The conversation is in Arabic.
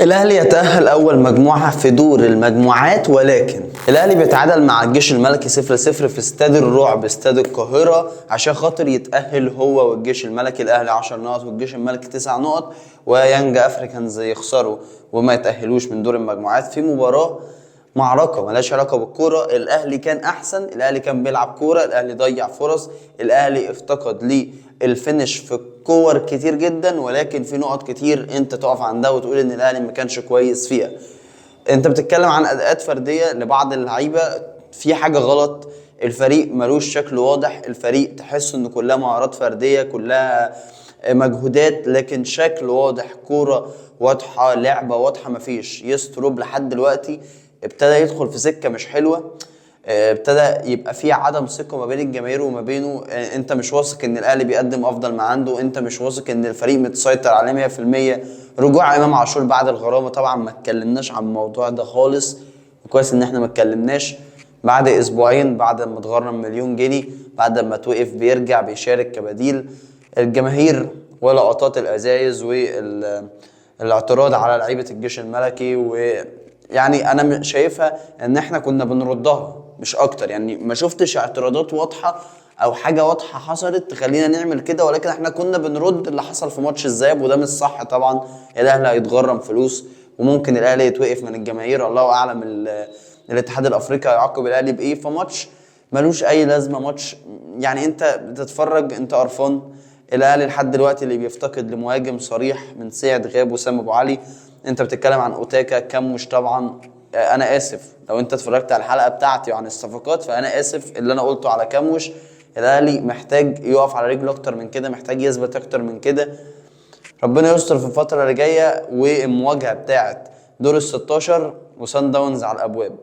الاهلي يتأهل اول مجموعة في دور المجموعات، ولكن الاهلي بيتعادل مع الجيش الملكي 0-0 في استاد الرعب استاد القاهرة عشان خاطر يتأهل هو والجيش الملكي. الاهلي 10 نقط والجيش الملكي 9 نقط، ويانج افريكانز يخسروا وما يتأهلوش من دور المجموعات في مباراة معركة ملهاش علاقة بالكورة. الاهلي كان احسن، الاهلي كان بيلعب كورة، الاهلي ضيع فرص، الاهلي افتقد للفينش في كور كتير جدا، ولكن في نقط كتير انت تقف عندها وتقول ان الاهلي ما كانش كويس فيها. انت بتتكلم عن اداءات فردية لبعض اللعيبة، في حاجة غلط، الفريق ملوش شكل واضح، الفريق تحس ان كلها مهارات فردية، كلها مجهودات، لكن شكل واضح، كورة واضحة، لعبة واضحة مفيش. يستروب لحد دلوقتي ابتدى يدخل في سكة مش حلوة، ابتدى يبقى في عدم ثقة ما بين الجماهير وما بينه. انت مش واثق ان الاهلي بيقدم افضل ما عنده، انت مش واثق ان الفريق متسيطر عليه 100%. رجوع امام عاشور بعد الغرامة، طبعا ما اتكلمناش عن الموضوع ده خالص، كويس ان احنا ما اتكلمناش. بعد اسبوعين بعد ما اتغرم مليون جنيه، بعد ما توقف بيرجع بيشارك كبديل. الجماهير ولقطات الازايز والاعتراض على لعيبة الجيش الملكي، ويعني انا شايفها ان احنا كنا بنردها مش اكتر. يعني ما شفتش اعتراضات واضحة او حاجة واضحة حصلت تخلينا نعمل كده، ولكن احنا كنا بنرد اللي حصل في ماتش الذهاب، وده مش صح طبعا. الاهلي هيتغرم فلوس، وممكن الاهلي يتوقف من الجماهير، الله اعلم الاتحاد الافريقي هيعاقب الاهلي بايه. فماتش ملوش اي لازمه، ماتش يعني انت بتتفرج انت قرفان. الاهلي لحد دلوقتي اللي بيفتقد لمهاجم صريح من ساعه غياب وسام ابو علي. انت بتتكلم عن اوتاكا، كمش طبعا. انا اسف لو انت اتفرجت على الحلقه بتاعتي عن الصفقات، فانا اسف اللي انا قلته على كمش. الاهلي محتاج يقف على رجله اكتر من كده، محتاج يثبت اكتر من كده. ربنا يستر في الفتره اللي جايه، والمواجهه بتاعت دور ال 16 وسان داونز على الابواب.